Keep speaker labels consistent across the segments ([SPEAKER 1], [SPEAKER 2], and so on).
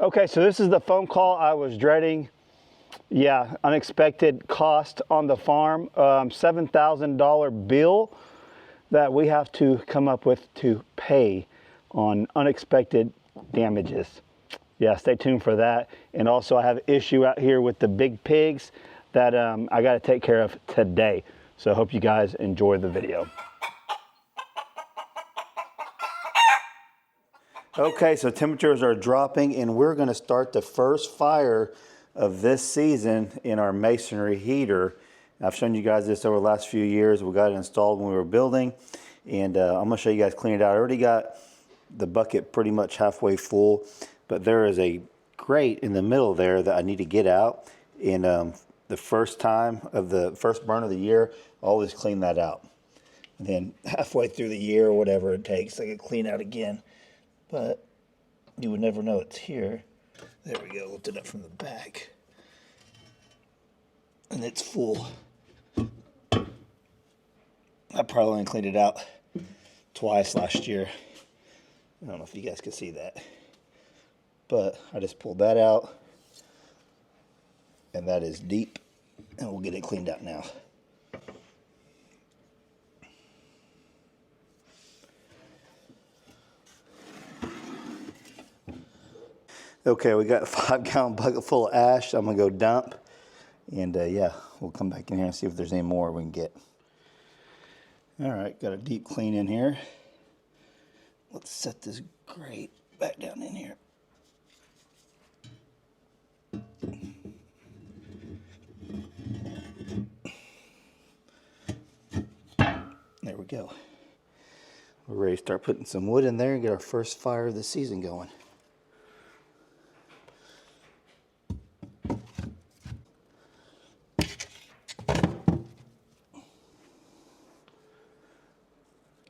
[SPEAKER 1] Okay, so this is the phone call I was dreading. Yeah, unexpected cost on the farm. $7,000 bill that we have to come up with to pay on unexpected damages. Yeah, stay tuned for that. And also I have an issue out here with the big pigs that I got to take care of today. So I hope you guys enjoy the video. Okay, so temperatures are dropping and we're going to start the first fire of this season in our masonry heater. I've shown you guys this over the last few years. We got it installed when we were building, and I'm going to show you guys clean it out. I already got the bucket pretty much halfway full, but there is a grate in the middle there that I need to get out. And the first time of the first burn of the year, I always clean that out. And then halfway through the year or whatever it takes, I can clean out again. But you would never know it's here. There we go, lift it up from the back. And it's full. I probably only cleaned it out twice last year. I don't know if you guys can see that. But I just pulled that out. And that is deep. And we'll get it cleaned out now. Okay, we got a 5-gallon bucket full of ash. I'm gonna go dump, and yeah, we'll come back in here and see if there's any more we can get. All right, got a deep clean in here. Let's set this grate back down in here. There we go. We're ready to start putting some wood in there and get our first fire of the season going.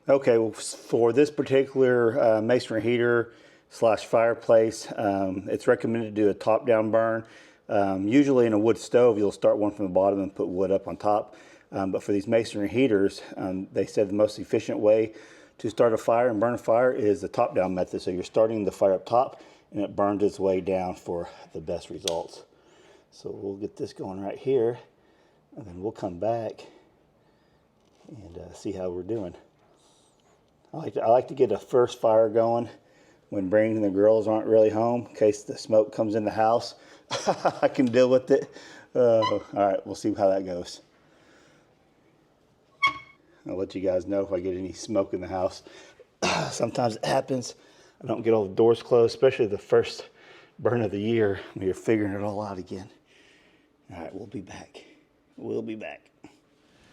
[SPEAKER 1] Okay, well, for this particular masonry heater slash fireplace, it's recommended to do a top-down burn. Usually in a wood stove, you'll start one from the bottom and put wood up on top. But for these masonry heaters, they said the most efficient way to start a fire and burn a fire is the top-down method. So you're starting the fire up top, and it burns its way down for the best results. So we'll get this going right here, and then we'll come back and see how we're doing. I like to get a first fire going when Brandon and the girls aren't really home, in case the smoke comes in the house. I can deal with it. All right, we'll see how that goes. I'll let you guys know if I get any smoke in the house. Sometimes it happens. I don't get all the doors closed, especially the first burn of the year when you're figuring it all out again. All right, we'll be back. We'll be back.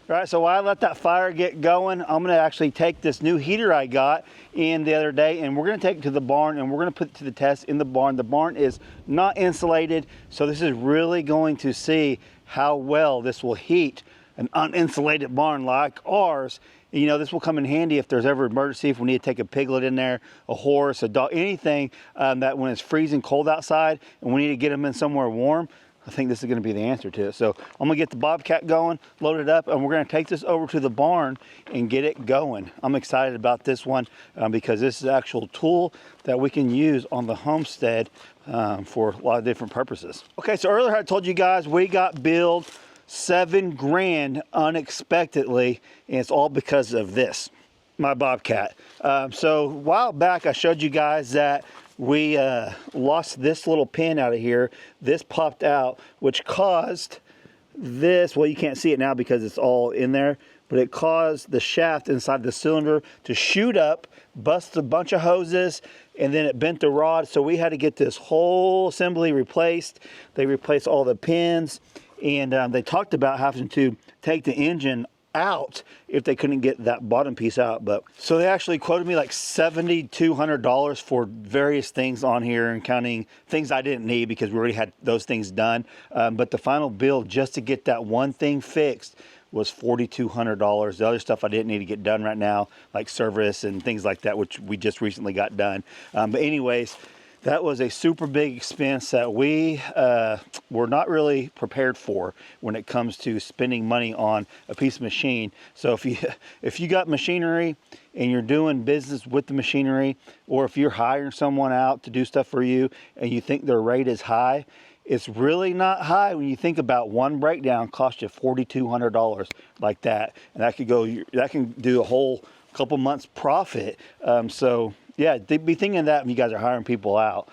[SPEAKER 1] All right, so while I let that fire get going, I'm gonna actually take this new heater I got in the other day, and we're gonna take it to the barn and we're gonna put it to the test in the barn. The barn is not insulated, so this is really going to see how well this will heat an uninsulated barn like ours. You know, this will come in handy if there's ever an emergency, if we need to take a piglet in there, a horse, a dog, anything that when it's freezing cold outside and we need to get them in somewhere warm. I think this is going to be the answer to it. So I'm going to get the Bobcat going, load it up, and we're going to take this over to the barn and get it going. I'm excited about this one because this is an actual tool that we can use on the homestead for a lot of different purposes. Okay, so earlier I told you guys we got billed $7 grand unexpectedly, and it's all because of this, my Bobcat. So a while back I showed you guys that we lost this little pin out of here. This popped out, which caused this, well, you can't see it now because it's all in there, but it caused the shaft inside the cylinder to shoot up, bust a bunch of hoses, and then it bent the rod. So we had to get this whole assembly replaced. They replaced all the pins, and they talked about having to take the engine out if they couldn't get that bottom piece out. But so they actually quoted me like $7,200 for various things on here, and counting things I didn't need because we already had those things done. But the final bill just to get that one thing fixed was $4,200. The other stuff I didn't need to get done right now, like service and things like that, which we just recently got done. But anyways, That was a super big expense that we were not really prepared for when it comes to spending money on a piece of machine. So if you got machinery and you're doing business with the machinery, or if you're hiring someone out to do stuff for you and you think their rate is high, it's really not high when you think about one breakdown cost you $4,200 like that, and that can do a whole couple months profit. So yeah, be thinking of that when you guys are hiring people out.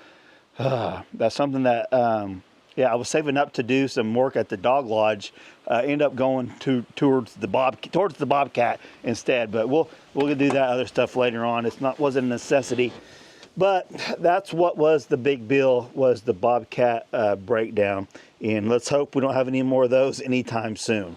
[SPEAKER 1] That's something that yeah, I was saving up to do some work at the dog lodge. End up going towards the Bobcat instead, but we'll do that other stuff later on. Wasn't a necessity. But that's what was the big bill, was the Bobcat breakdown. And let's hope we don't have any more of those anytime soon.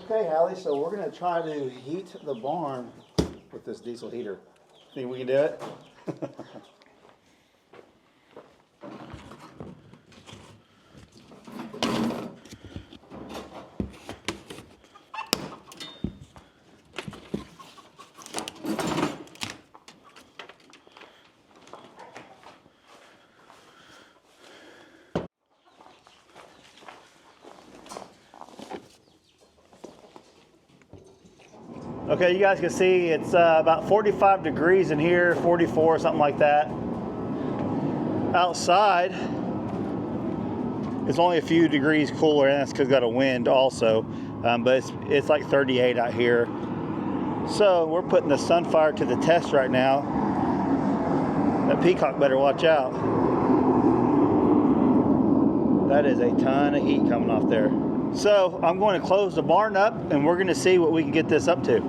[SPEAKER 1] Okay, Hallie, so we're going to try to heat the barn with this diesel heater. Think we can do it? Okay, you guys can see it's about 45 degrees in here, 44, something like that. Outside, it's only a few degrees cooler, and that's because it's got a wind also. But it's like 38 out here. So we're putting the Sunfire to the test right now. That peacock better watch out. That is a ton of heat coming off there. So I'm going to close the barn up, and we're going to see what we can get this up to.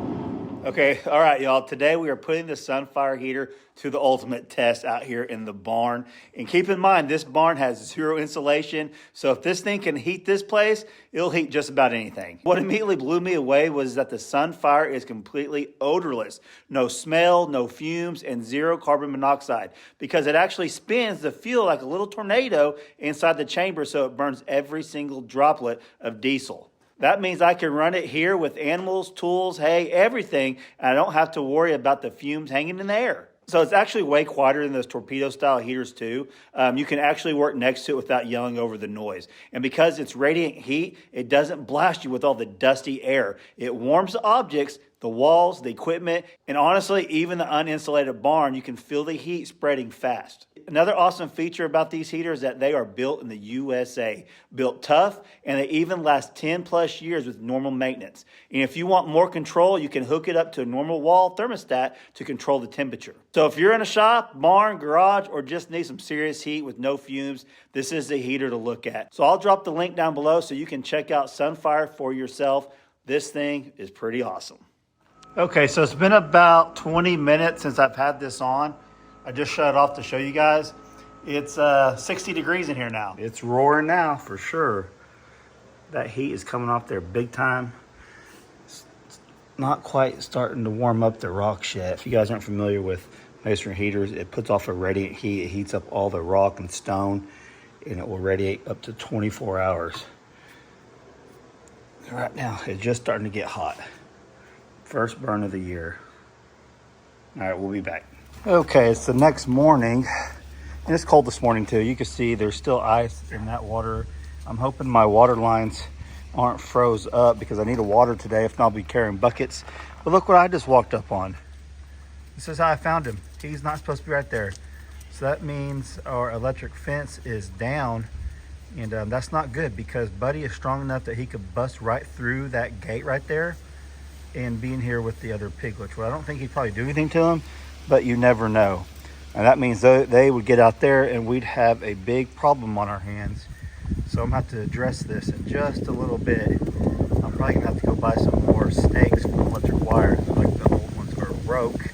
[SPEAKER 1] Okay, all right, y'all. Today we are putting the Sunfire heater to the ultimate test out here in the barn. And keep in mind, this barn has zero insulation. So if this thing can heat this place, it'll heat just about anything. What immediately blew me away was that the Sunfire is completely odorless. No smell, no fumes, and zero carbon monoxide. Because it actually spins the fuel like a little tornado inside the chamber, so it burns every single droplet of diesel. That means I can run it here with animals, tools, hay, everything, and I don't have to worry about the fumes hanging in the air. So it's actually way quieter than those torpedo-style heaters too. You can actually work next to it without yelling over the noise. And because it's radiant heat, it doesn't blast you with all the dusty air. It warms the objects, the walls, the equipment, and honestly, even the uninsulated barn, you can feel the heat spreading fast. Another awesome feature about these heaters is that they are built in the USA, built tough, and they even last 10 plus years with normal maintenance. And if you want more control, you can hook it up to a normal wall thermostat to control the temperature. So if you're in a shop, barn, garage, or just need some serious heat with no fumes, this is the heater to look at. So I'll drop the link down below so you can check out Sunfire for yourself. This thing is pretty awesome. Okay, so it's been about 20 minutes since I've had this on. I just shut it off to show you guys. It's 60 degrees in here now. It's roaring now for sure. That heat is coming off there big time. It's not quite starting to warm up the rocks yet. If you guys aren't familiar with masonry heaters, it puts off a radiant heat. It heats up all the rock and stone, and it will radiate up to 24 hours. Right now, it's just starting to get hot. First burn of the year. All right, we'll be back. Okay, it's the next morning, and it's cold this morning too. You can see there's still ice in that water. I'm hoping my water lines aren't froze up because I need a water today. If not, I'll be carrying buckets. But look what I just walked up on. This is how I found him. He's not supposed to be right there. So that means our electric fence is down, and that's not good because Buddy is strong enough that he could bust right through that gate right there and be in here with the other piglets. Well, I don't think he'd probably do anything to them, but you never know. And that means they would get out there and we'd have a big problem on our hands. So I'm gonna have to address this in just a little bit. I'm probably gonna have to go buy some more snakes for electric wires, like the old ones are broke.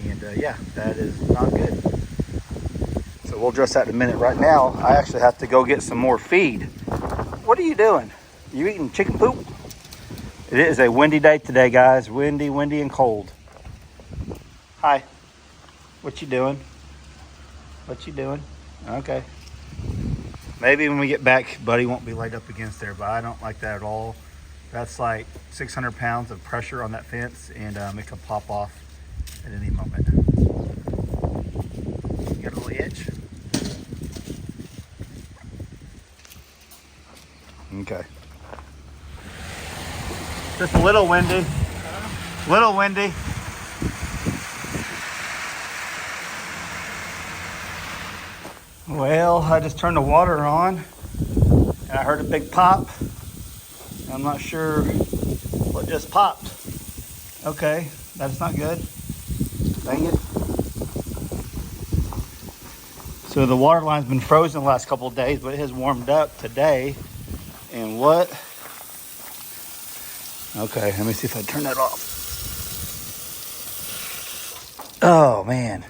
[SPEAKER 1] And yeah, that is not good. So we'll address that in a minute. Right now, I actually have to go get some more feed. What are you doing? You eating chicken poop? It is a windy day today, guys. Windy and cold. Hi. What you doing? What you doing? Okay. Maybe when we get back, Buddy won't be laid up against there, but I don't like that at all. That's like 600 pounds of pressure on that fence, and it could pop off at any moment. You got a little itch? Okay. Just a little windy. Little windy. Well, I just turned the water on and I heard a big pop. I'm not sure what just popped. Okay, that's not good. Dang it. So the water line's been frozen the last couple of days, but it has warmed up today. And what? Okay, let me see if I turn that off. Oh man,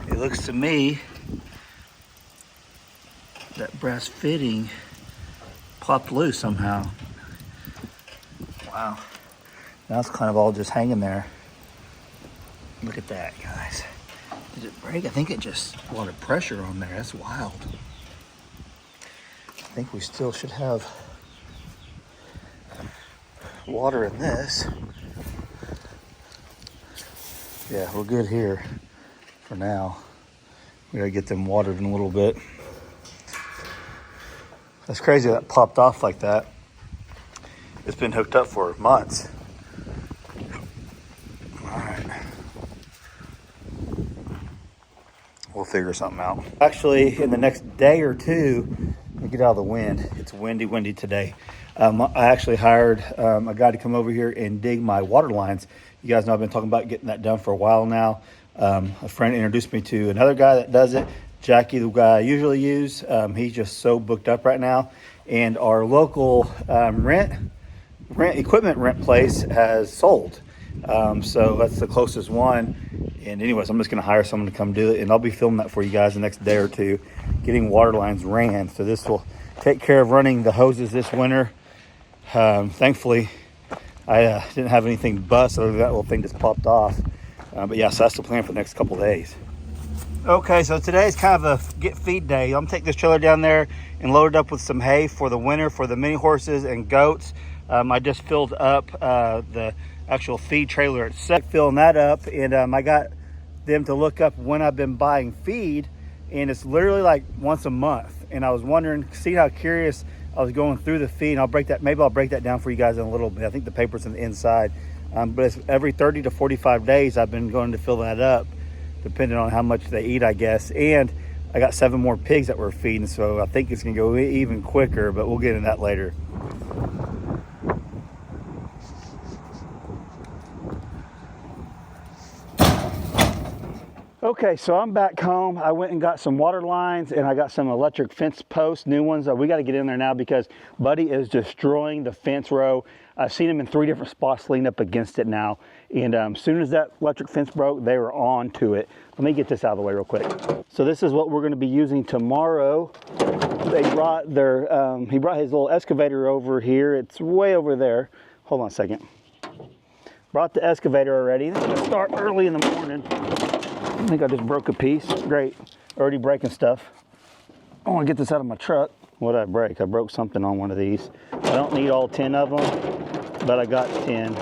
[SPEAKER 1] it looks to me that brass fitting popped loose somehow. Wow, now it's kind of all just hanging there. Look at that, guys. Did it break? I think it just a lot of pressure on there. That's wild. I think we still should have water in this. Yeah, we're good here for now. We gotta get them watered in a little bit. That's crazy that popped off like that. It's been hooked up for months. All right. We'll figure something out. Actually, in the next day or two, we get out of the wind. It's windy today. I actually hired a guy to come over here and dig my water lines. You guys know I've been talking about getting that done for a while now. A friend introduced me to another guy that does it. Jackie, the guy I usually use, he's just so booked up right now. And our local equipment rent place has sold. So that's the closest one. And anyways, I'm just going to hire someone to come do it. And I'll be filming that for you guys the next day or two, getting water lines ran. So this will take care of running the hoses this winter. Thankfully, I didn't have anything bust other than that little thing just popped off. But yeah, so that's the plan for the next couple of days. Okay, so today's kind of a get feed day. I'm gonna take this trailer down there and load it up with some hay for the winter for the mini horses and goats. I just filled up the actual feed trailer itself, filling that up, and I got them to look up when I've been buying feed, and it's literally like once a month. And I was wondering, see how curious I was going through the feed, and maybe I'll break that down for you guys in a little bit. I think the paper's on the inside, but it's every 30 to 45 days I've been going to fill that up, depending on how much they eat, I guess. And I got 7 more pigs that we're feeding, so I think it's gonna go even quicker, but we'll get into that later. Okay, so I'm back home. I went and got some water lines, and I got some electric fence posts, new ones. We got to get in there now because Buddy is destroying the fence row. I've seen him in 3 different spots leaning up against it now. And as soon as that electric fence broke, they were on to it. Let me get this out of the way real quick. So this is what we're going to be using tomorrow. They brought he brought his little excavator over here. It's way over there. Hold on a second. Brought the excavator already. This is going to start early in the morning. I think I just broke a piece. Great. Already breaking stuff. I want to get this out of my truck. What did I break? I broke something on one of these. I don't need all 10 of them, but I got 10.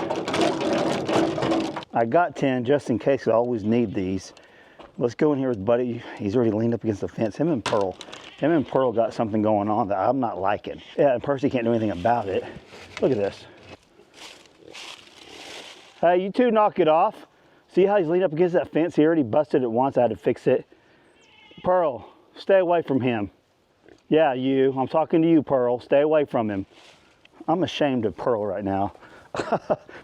[SPEAKER 1] I got 10 just in case. I always need these. Let's go in here with Buddy. He's already leaned up against the fence. Him and Pearl got something going on that I'm not liking. Yeah, and Percy can't do anything about it. Look at this. Hey, you two knock it off. See how he's leaned up against that fence? He already busted it once. I had to fix it. Pearl, stay away from him. Yeah, you. I'm talking to you, Pearl. Stay away from him. I'm ashamed of Pearl right now.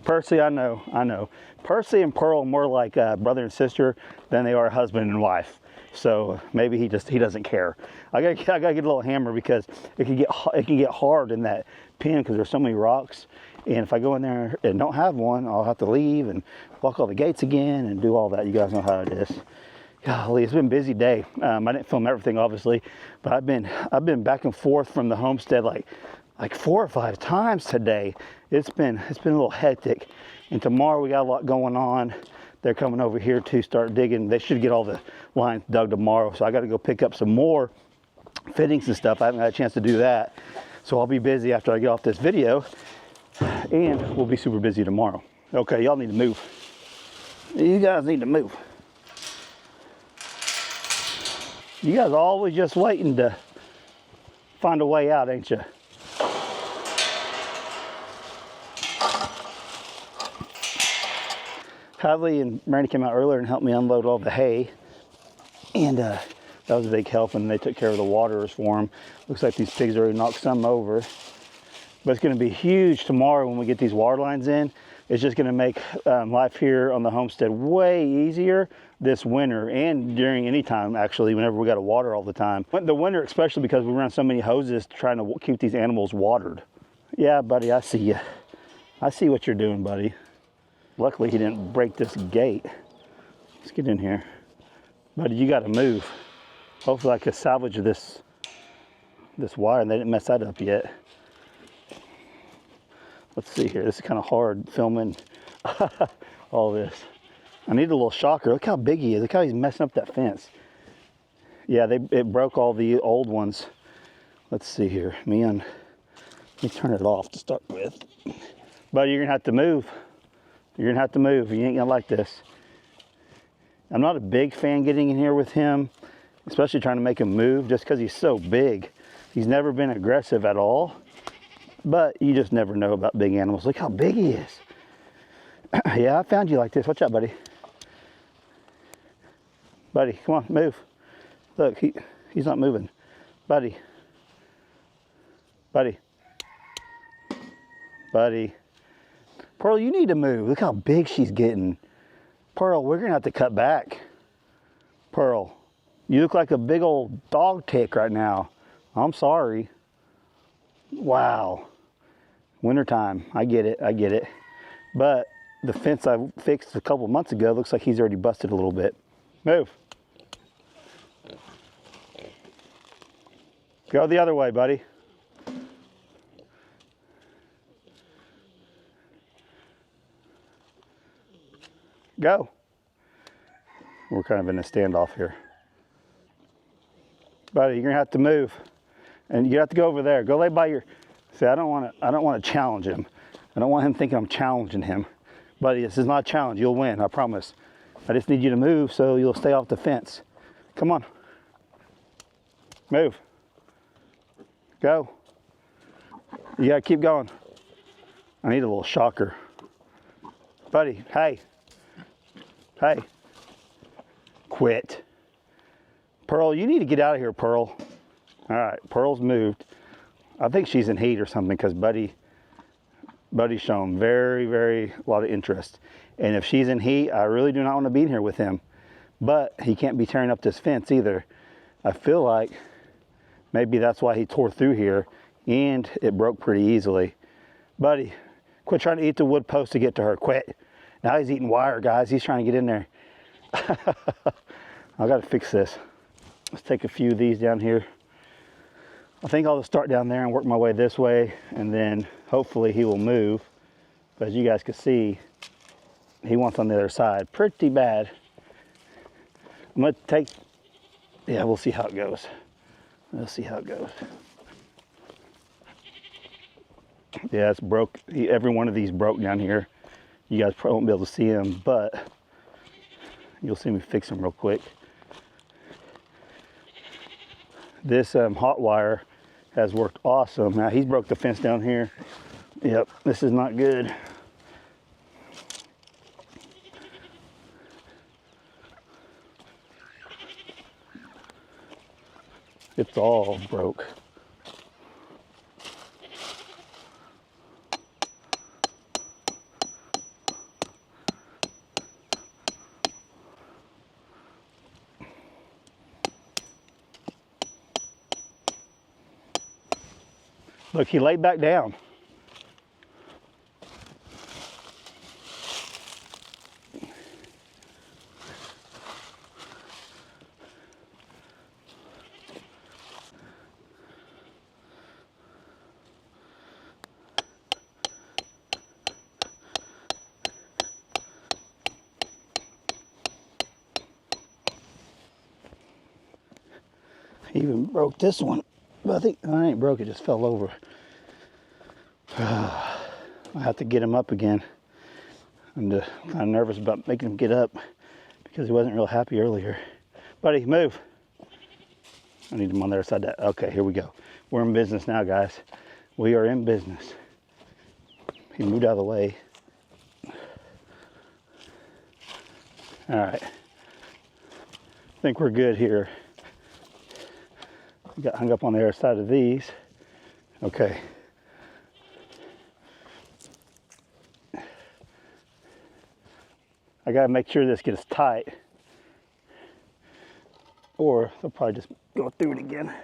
[SPEAKER 1] Percy, I know. Percy and Pearl are more like brother and sister than they are husband and wife. So maybe he doesn't care. I gotta get a little hammer because it can get hard in that pen because there's so many rocks. And if I go in there and don't have one, I'll have to leave and lock all the gates again and do all that. You guys know how it is. Golly, it's been a busy day. I didn't film everything, obviously, but I've been back and forth from the homestead like 4 or 5 times today. It's been a little hectic. And tomorrow we got a lot going on. They're coming over here to start digging. They should get all the lines dug tomorrow. So I got to go pick up some more fittings and stuff. I haven't had a chance to do that. So I'll be busy after I get off this video. And we'll be super busy tomorrow. Okay, y'all need to move. You guys need to move. You guys are always just waiting to find a way out, ain't you? Hadley and Randy came out earlier and helped me unload all the hay. And that was a big help, and they took care of the waterers for them. Looks like these pigs already knocked some over. But it's going to be huge tomorrow when we get these water lines in. It's just going to make life here on the homestead way easier this winter and during any time, actually, whenever we got to water all the time. The winter, especially because we run so many hoses trying to keep these animals watered. Yeah, buddy, I see you. I see what you're doing, buddy. Luckily, he didn't break this gate. Let's get in here. Buddy, you got to move. Hopefully I can salvage this wire, and they didn't mess that up yet. Let's see here. This is kind of hard filming all this. I need a little shocker. Look how big he is. Look how he's messing up that fence. Yeah, it broke all the old ones. Let's see here. Man, let me turn it off to start with. Buddy, you're going to have to move. You're going to have to move. You ain't going to like this. I'm not a big fan getting in here with him, especially trying to make him move just because he's so big. He's never been aggressive at all. But you just never know about big animals. Look how big he is. Yeah, I found you like this. Watch out, buddy. Buddy, come on, move. Look, he's not moving. Buddy. Buddy. Buddy. Pearl, you need to move. Look how big she's getting. Pearl, we're going to have to cut back. Pearl, you look like a big old dog tick right now. I'm sorry. Wow. Wintertime. I get it. I get it. But the fence I fixed a couple months ago looks like he's already busted a little bit. Move. Go the other way, buddy. Go. We're kind of in a standoff here. Buddy, you're gonna have to move. And you have to go over there. Go lay by your... See, I don't want to challenge him. I don't want him thinking I'm challenging him. Buddy, this is not a challenge. You'll win, I promise. I just need you to move so you'll stay off the fence. Come on. Move. Go. You gotta keep going. I need a little shocker. Buddy, hey. Hey. Quit. Pearl, you need to get out of here, Pearl. All right, Pearl's moved. I think she's in heat or something because Buddy's shown a lot of interest. And if she's in heat, I really do not want to be in here with him. But he can't be tearing up this fence either. I feel like maybe that's why he tore through here and it broke pretty easily. Buddy, quit trying to eat the wood post to get to her. Quit. Now he's eating wire, guys. He's trying to get in there. I got to fix this. Let's take a few of these down here. I think I'll just start down there and work my way this way, and then hopefully he will move. But as you guys can see, he wants on the other side pretty bad. I'm gonna take, yeah, we'll see how it goes. We'll see how it goes. Yeah, it's broke. Every one of these broke down here. You guys probably won't be able to see them, but you'll see me fix them real quick. This hot wire has worked awesome. Now he's broke the fence down here. Yep, this is not good. It's all broke. Look, he laid back down. He even broke this one. But I think it ain't broke, it just fell over. I have to get him up again. I'm kind of nervous about making him get up because he wasn't real happy earlier. Buddy, move. I need him on the other side. Okay, here we go. We're in business now, guys. We are in business. He moved out of the way. All right. I think we're good here. We got hung up on the other side of these. Okay. I gotta make sure this gets tight, or they'll probably just go through it again.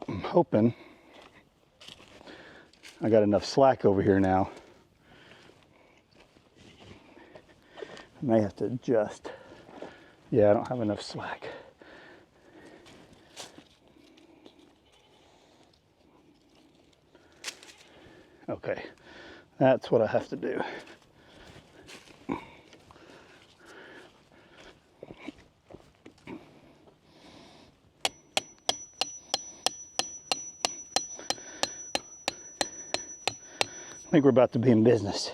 [SPEAKER 1] I'm hoping I got enough slack over here now. I may have to adjust. Yeah, I don't have enough slack. Okay, that's what I have to do. I think we're about to be in business.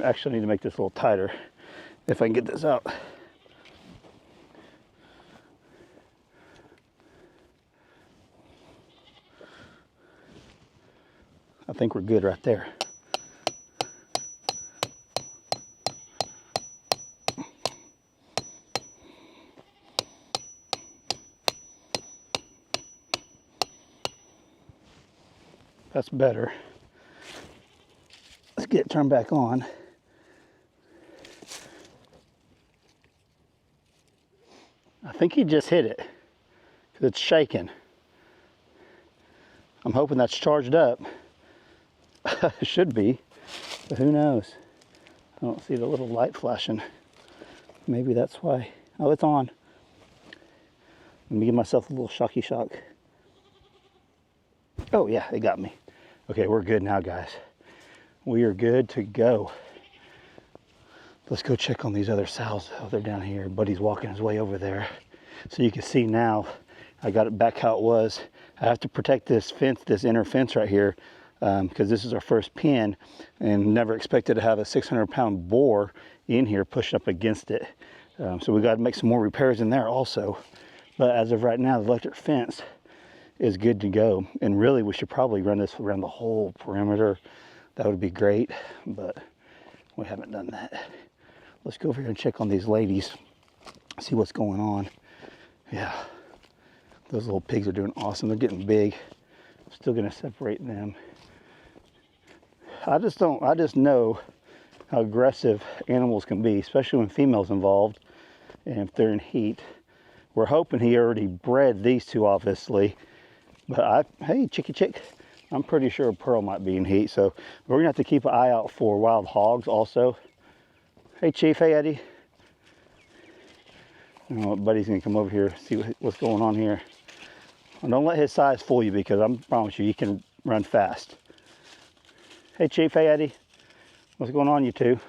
[SPEAKER 1] Actually need to make this a little tighter if I can get this out. I think we're good right there. That's better. Let's get it turned back on. I think he just hit it because it's shaking. I'm hoping that's charged up. It should be, but who knows? I don't see the little light flashing. Maybe that's why. Oh, it's on. Let me give myself a little shocky shock. Oh yeah, it got me. Okay, we're good now, guys. We are good to go. Let's go check on these other sows. Oh, they're down here. Buddy's walking his way over there. So you can see now, I got it back how it was. I have to protect this fence, this inner fence right here, because this is our first pen, and never expected to have a 600-pound boar in here pushed up against it. So we got to make some more repairs in there also. But as of right now, the electric fence is good to go. And really, we should probably run this around the whole perimeter. That would be great, but we haven't done that. Let's go over here and check on these ladies, see what's going on. Yeah, those little pigs are doing awesome. They're getting big. I'm still gonna separate them. I just know how aggressive animals can be, especially when females involved and if they're in heat. We're hoping he already bred these two, obviously. But hey, chickie chick, I'm pretty sure Pearl might be in heat. So we're gonna have to keep an eye out for wild hogs also. Hey Chief, hey Eddie. Oh, Buddy's gonna come over here, see what's going on here. And don't let his size fool you, because I promise you, he can run fast. Hey Chief, hey Eddie. What's going on, you two?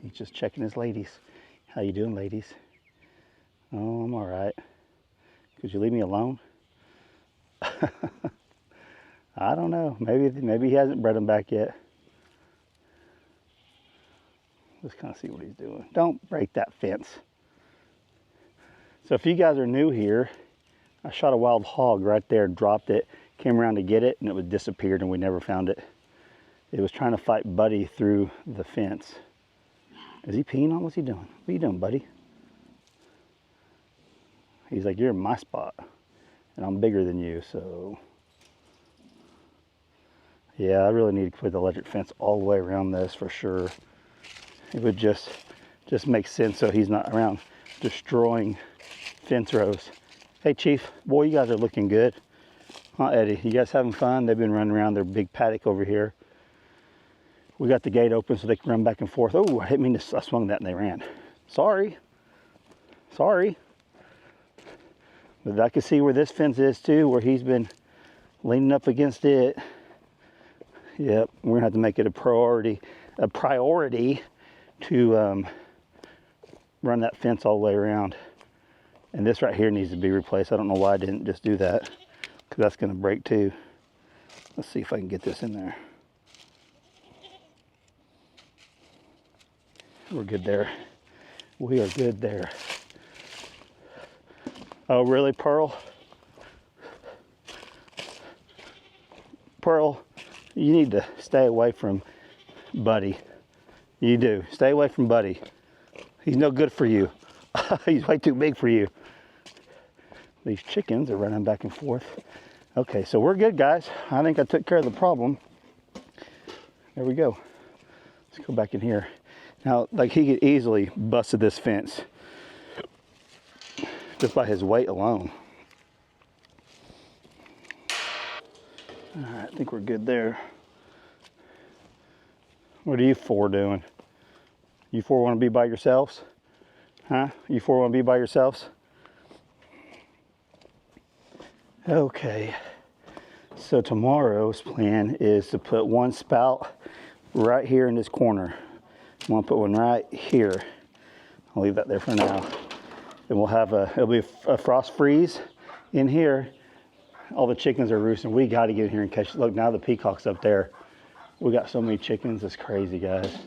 [SPEAKER 1] He's just checking his ladies. How you doing, ladies? Oh, I'm all right. Could you leave me alone? I don't know. Maybe he hasn't bred them back yet. Let's kind of see what he's doing. Don't break that fence. So if you guys are new here, I shot a wild hog right there, dropped it, came around to get it, and it was disappeared, and we never found it. It was trying to fight Buddy through the fence. Is he peeing on? What's he doing? What are you doing, buddy? He's like, you're in my spot, and I'm bigger than you, so. Yeah, I really need to put the electric fence all the way around this for sure. It would just make sense so he's not around destroying fence rows. Hey, Chief. Boy, you guys are looking good. Huh, Eddie? You guys having fun? They've been running around their big paddock over here. We got the gate open so they can run back and forth. Oh, I didn't mean to, I swung that and they ran. Sorry. Sorry. But I can see where this fence is too, where he's been leaning up against it. Yep, we're gonna have to make it a priority to run that fence all the way around. And this right here needs to be replaced. I don't know why I didn't just do that, because that's gonna break too. Let's see if I can get this in there. We're good there. We are good there. Oh, really, Pearl? Pearl, you need to stay away from Buddy. You do. Stay away from Buddy. He's no good for you. He's way too big for you. These chickens are running back and forth. Okay, so we're good, guys. I think I took care of the problem. There we go. Let's go back in here. Now, like, he could easily busted this fence just by his weight alone. All right, I think we're good there. What are you four doing? You four want to be by yourselves? Huh? You four want to be by yourselves? Okay. So tomorrow's plan is to put one spout right here in this corner. I'm gonna put one right here. I'll leave that there for now. And we'll have it'll be a frost freeze in here. All the chickens are roosting. We got to get in here and catch. Look, now the peacock's up there. We got so many chickens. It's crazy, guys.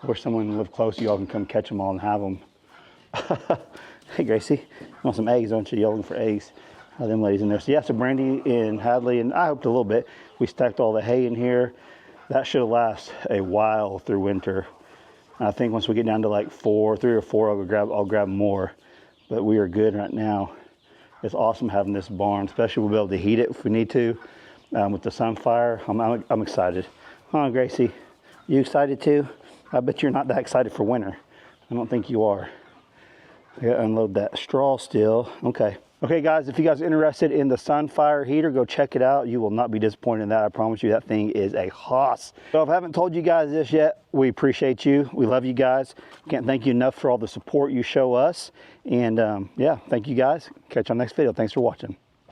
[SPEAKER 1] I wish someone lived close. Y'all can come catch them all and have them. Hey, Gracie, you want some eggs, don't you? Y'all looking for eggs? How them ladies in there. So yeah, so Brandy and Hadley, and I hoped a little bit. We stacked all the hay in here. That should last a while through winter. I think once we get down to like 3 or 4, I'll grab more. But we are good right now. It's awesome having this barn, especially we'll be able to heat it if we need to with the Sunfire. I'm excited. Huh, Gracie? You excited too? I bet you're not that excited for winter. I don't think you are. I gotta unload that straw still. Okay. Okay, guys, if you guys are interested in the Sunfire heater, go check it out. You will not be disappointed in that. I promise you, that thing is a hoss. So if I haven't told you guys this yet, we appreciate you. We love you guys. Can't thank you enough for all the support you show us. And yeah, thank you guys. Catch you on the next video. Thanks for watching.